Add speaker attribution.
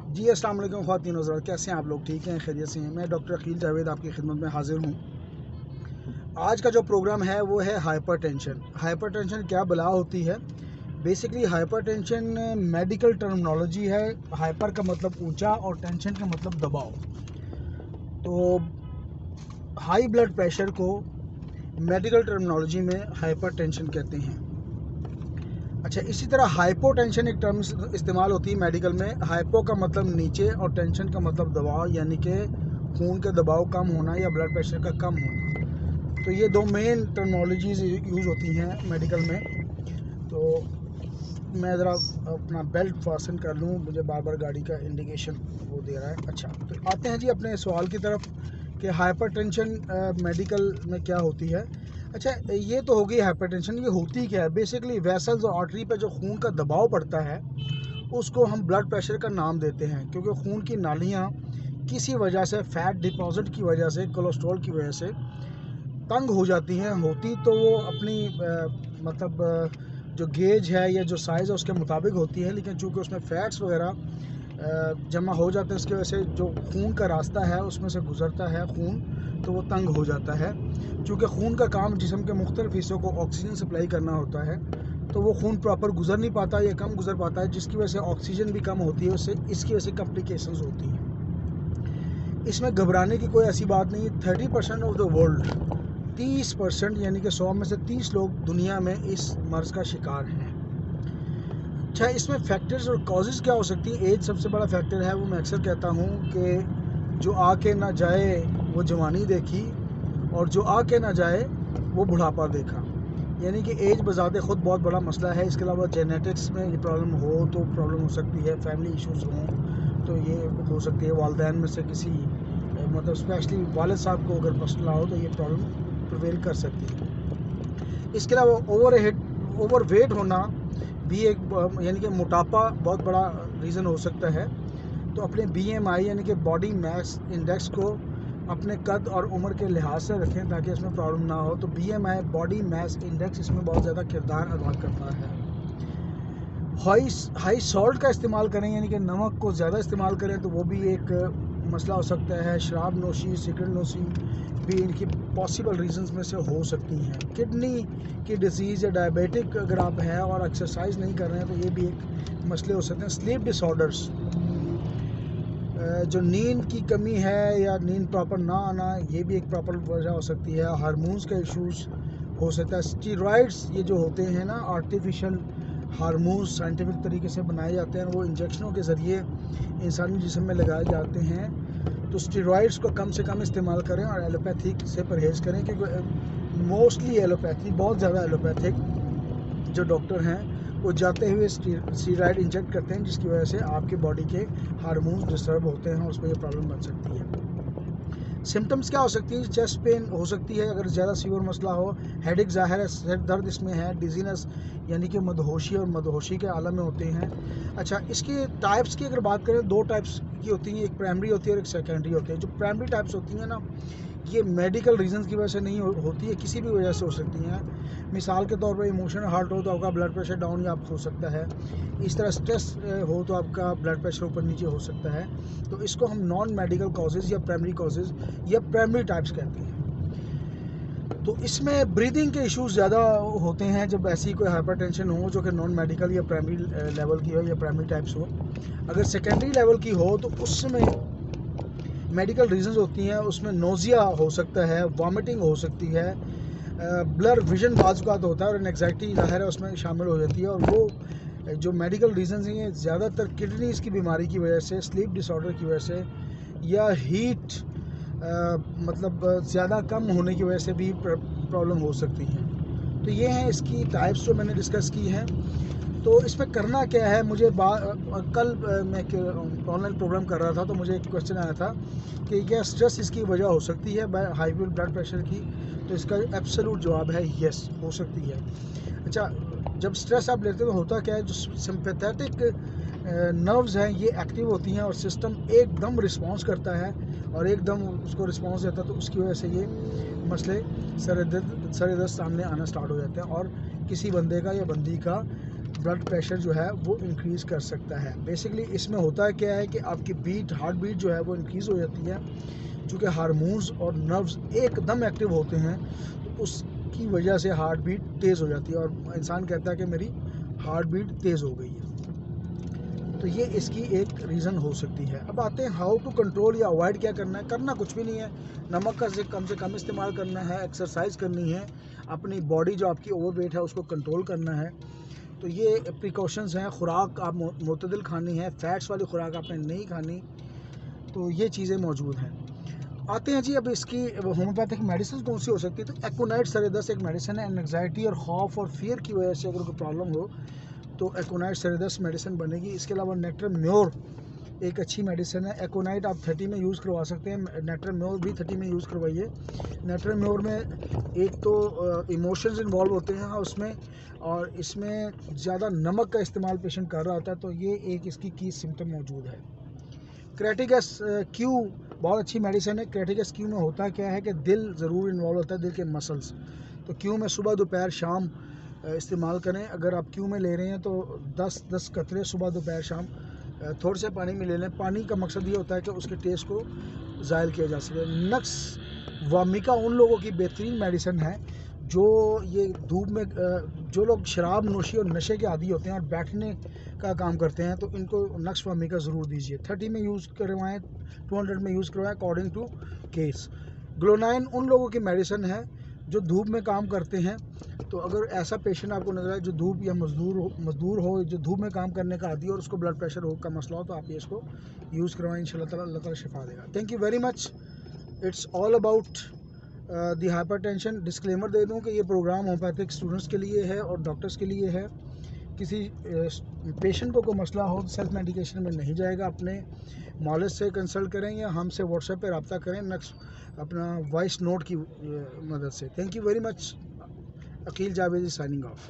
Speaker 1: जी अस्सलाम वालेकुम ख़वातीन हज़रात, कैसे हैं आप लोग? ठीक हैं, खैरियत से हैं? मैं डॉक्टर अकील जावेद आपकी खिदमत में हाज़िर हूँ। आज का जो प्रोग्राम है वो है हाइपरटेंशन। हाइपरटेंशन क्या बला होती है? बेसिकली हाइपरटेंशन मेडिकल टर्मिनोलॉजी है। हाइपर का मतलब ऊंचा और टेंशन का मतलब दबाव। तो हाई ब्लड प्रेशर को मेडिकल टर्मिनोलॉजी में हाइपरटेंशन कहते हैं। अच्छा, इसी तरह हाइपोटेंशन एक टर्म इस्तेमाल होती है मेडिकल में। हाइपो का मतलब नीचे और टेंशन का मतलब दबाव, यानी कि खून का दबाव कम होना या ब्लड प्रेशर का कम होना। तो ये दो मेन टर्मिनोलॉजीज यूज़ होती हैं मेडिकल में। तो मैं ज़रा अपना बेल्ट फासन कर लूँ, मुझे बार बार गाड़ी का इंडिकेशन वो दे रहा है। अच्छा, तो आते हैं जी अपने सवाल की तरफ कि हाइपरटेंशन मेडिकल में क्या होती है। अच्छा, ये तो हो गई हाइपरटेंशन। ये होती क्या है? बेसिकली वेसल्स और आर्टरी पे जो खून का दबाव पड़ता है उसको हम ब्लड प्रेशर का नाम देते हैं, क्योंकि खून की नालियाँ किसी वजह से, फैट डिपॉजिट की वजह से, कोलेस्ट्रॉल की वजह से तंग हो जाती हैं। होती तो वो अपनी जो गेज है या जो साइज़ है उसके मुताबिक होती है, लेकिन चूँकि उसमें फ़ैट्स वगैरह जमा हो जाते हैं, उसकी वजह से जो खून का रास्ता है उसमें से गुज़रता है खून, तो वो तंग हो जाता है। चूँकि खून का काम जिस्म के मुख्तलिफ हिस्सों को ऑक्सीजन सप्लाई करना होता है, तो वो खून प्रॉपर गुज़र नहीं पाता या कम गुज़र पाता है, जिसकी वजह से ऑक्सीजन भी कम होती है, उससे इसकी वजह से कॉम्प्लिकेशंस होती हैं। इसमें घबराने की कोई ऐसी बात नहीं है। 30% ऑफ द वर्ल्ड, 30% यानी कि 100 में से 30 लोग दुनिया में इस मर्ज़ का शिकार हैं। अच्छा, इसमें फैक्टर्स और कॉजेज़ क्या हो सकती है? एज सबसे बड़ा फैक्टर है। वो मैं अक्सर कहता हूँ कि जो आके ना जाए वो जवानी देखी, और जो आके ना जाए वो बुढ़ापा देखा। यानी कि एज बज़ाते ख़ुद बहुत बड़ा मसला है। इसके अलावा जेनेटिक्स में ये प्रॉब्लम हो तो प्रॉब्लम हो सकती है, फैमिली इश्यूज़ हों तो ये हो सकती है, वालिदैन में से किसी स्पेशली वालिद साहब को अगर मसला हो तो ये प्रॉब्लम प्रिवेल कर सकती है। इसके अलावा ओवरवेट होना भी एक, यानी कि मोटापा बहुत बड़ा रीज़न हो सकता है। तो अपने BMI यानी कि बॉडी मास इंडेक्स को अपने कद और उम्र के लिहाज से रखें ताकि इसमें प्रॉब्लम ना हो। तो BMI बॉडी मास इंडेक्स इसमें बहुत ज़्यादा किरदार अदा करता है। हाई सॉल्ट का इस्तेमाल करें, यानी कि नमक को ज़्यादा इस्तेमाल करें, तो वो भी एक मसला हो सकता है। शराब नोशी, सिगरेट नोशी भी इनकी पॉसिबल रीजंस में से हो सकती हैं। किडनी की डिजीज़ या डायबिटिक अगर आप हैं और एक्सरसाइज नहीं कर रहे हैं तो ये भी एक मसले हो सकते हैं। स्लीप डिसऑर्डर्स, जो नींद की कमी है या नींद प्रॉपर ना आना, ये भी एक प्रॉपर वजह हो सकती है। हार्मोन्स का इश्यूज हो सकता है। स्टीरॉइड्स, ये जो होते हैं ना आर्टिफिशियल हार्मोन्स, साइंटिफिक तरीके से बनाए जाते हैं, वो इंजेक्शनों के ज़रिए इंसानी जिस्म में लगाए जाते हैं। तो स्टीरॉइड्स को कम से कम इस्तेमाल करें और एलोपैथिक से परहेज़ करें, क्योंकि मोस्टली एलोपैथी, बहुत ज़्यादा एलोपैथिक जो डॉक्टर हैं वो जाते हुए स्टीरॉइड इंजेक्ट करते हैं, जिसकी वजह से आपके बॉडी के हार्मोन्स डिस्टर्ब होते हैं, उसमें ये प्रॉब्लम बन सकती है। सिम्टम्स क्या हो सकती है? चेस्ट पेन हो सकती है अगर ज़्यादा सीवियर मसला हो। हेडेक ज़ाहिर है, सिर दर्द इसमें है। डिजीनेस यानी कि मदहोशी और मदहोशी के आलम में होते हैं। अच्छा, इसकी टाइप्स की अगर बात करें, दो टाइप्स की होती हैं, एक प्राइमरी होती है और एक सेकेंडरी होती है। जो प्राइमरी टाइप्स होती हैं ना, ये मेडिकल रीजंस की वजह से नहीं होती है, किसी भी वजह से हो सकती हैं। मिसाल के तौर पर इमोशनल हार्ट हो तो आपका ब्लड प्रेशर डाउन या अप हो सकता है। इस तरह स्ट्रेस हो तो आपका ब्लड प्रेशर ऊपर नीचे हो सकता है। तो इसको हम नॉन मेडिकल कॉजेज़ या प्राइमरी कॉजेज़ या प्राइमरी टाइप्स कहते हैं। तो इसमें ब्रीदिंग के इश्यूज ज़्यादा होते हैं जब ऐसी कोई हाइपरटेंशन हो जो कि नॉन मेडिकल या प्राइमरी लेवल की हो या प्राइमरी टाइप्स हो। अगर सेकेंडरी लेवल की हो तो उसमें मेडिकल रीजंस होती हैं। उसमें नोज़िया हो सकता है, वॉमिटिंग हो सकती है, ब्लर विजन बाज़ होता है, और एंग्जाइटी ज़ाहिर है उसमें शामिल हो जाती है। और वो जो मेडिकल रीजंस हैं ये ज़्यादातर किडनीज़ की बीमारी की वजह से, स्लीप डिसऑर्डर की वजह से, या हीट ज़्यादा कम होने की वजह से भी प्रॉब्लम हो सकती है। तो ये हैं इसकी टाइप्स जो मैंने डिस्कस की हैं। तो इसमें करना क्या है? कल मैं ऑनलाइन प्रोग्राम कर रहा था तो मुझे एक क्वेश्चन आया था कि क्या स्ट्रेस इसकी वजह हो सकती है हाई ब्लड प्रेशर की? तो इसका एब्सोल्यूट जवाब है यस, हो सकती है। अच्छा, जब स्ट्रेस आप लेते हो तो होता क्या है? जो सिंपैथेटिक नर्व्स हैं ये एक्टिव होती हैं और सिस्टम एकदम रिस्पॉन्स करता है और एकदम उसको रिस्पॉन्स देता है, तो उसकी वजह से ये मसले सर दर्द सामने आना स्टार्ट हो जाते हैं और किसी बंदे का या बंदी का ब्लड प्रेशर जो है वो इंक्रीज़ कर सकता है। बेसिकली इसमें होता क्या है कि आपकी हार्ट बीट जो है वो इंक्रीज़ हो जाती है, चूँकि हार्मोन्स और नर्व्स एकदम एक्टिव होते हैं, तो उसकी वजह से हार्ट बीट तेज़ हो जाती है और इंसान कहता है कि मेरी हार्ट बीट तेज़ हो गई है। तो ये इसकी एक रीज़न हो सकती है। अब आते हैं हाउ टू कंट्रोल या अवॉइड क्या करना है। करना कुछ भी नहीं है, नमक का से कम इस्तेमाल करना है, एक्सरसाइज करनी है, अपनी बॉडी जो आपकी ओवरवेट है उसको कंट्रोल करना है। तो ये प्रिकॉशंस हैं। खुराक आप मुतदिल खानी है, फैट्स वाली खुराक आपने नहीं खानी। तो ये चीज़ें मौजूद हैं। आते हैं जी, अब इसकी होम्योपैथिक मेडिसिन कौन सी हो सकती है। तो एकोनाइट सर-ए-दस्त एक मेडिसिन है। एंग्जाइटी और खौफ और फियर की वजह से अगर कोई प्रॉब्लम हो तो एकोनाइट सर-ए-दस्त मेडिसिन बनेगी। इसके अलावा नेट्रम म्योर एक अच्छी मेडिसिन है। एकोनाइट आप 30 में यूज़ करवा सकते हैं, नेट्रम म्योर भी 30 में यूज़ करवाइए। नेट्रम म्योर में एक तो इमोशंस इन्वॉल्व होते हैं उसमें, और इसमें ज़्यादा नमक का इस्तेमाल पेशेंट कर रहा होता है, तो ये एक इसकी की सिम्टम मौजूद है। क्रेटिकस क्यू बहुत अच्छी मेडिसिन है। क्रेटिकस क्यू में होता क्या है कि दिल ज़रूर इन्वॉल्व होता है, दिल के मसल्स। तो क्यू में सुबह दोपहर शाम इस्तेमाल करें। अगर आप क्यू में ले रहे हैं तो 10 कतरे सुबह दोपहर शाम थोड़े से पानी में ले लें। पानी का मकसद ये होता है कि उसके टेस्ट को ज़ायल किया जा सके। नक्स वामिका उन लोगों की बेहतरीन मेडिसिन है जो ये धूप में जो लोग शराब नोशी और नशे के आदी होते हैं और बैठने का काम करते हैं, तो इनको नक्स वामिका ज़रूर दीजिए। 30 में यूज़ करवाएं, 200 में यूज़ करवाएं अकॉर्डिंग टू केस। ग्लोनाइन उन लोगों की मेडिसिन है जो धूप में काम करते हैं। तो अगर ऐसा पेशेंट आपको नजर आए जो धूप या मजदूर हो जो धूप में काम करने का आदी हो और उसको ब्लड प्रेशर हो का मसला हो, तो आप ये इसको यूज़ करवाएं। इंशाल्लाह ताला अल्लाह ताला शिफा देगा। Thank you very much. It's all about the hypertension. Disclaimer दे दूं कि ये प्रोग्राम होम्योपैथिक स्टूडेंट्स के लिए है और डॉक्टर्स के लिए है। किसी पेशेंट को कोई मसला हो तो सेल्फ मेडिकेशन में नहीं जाएगा। अपने मॉलिज से कंसल्ट करें या हमसे व्हाट्सएप पे रब्ता करें नेक्स्ट अपना वॉइस नोट की मदद से। Thank you very much. Aqeel Javedi signing of.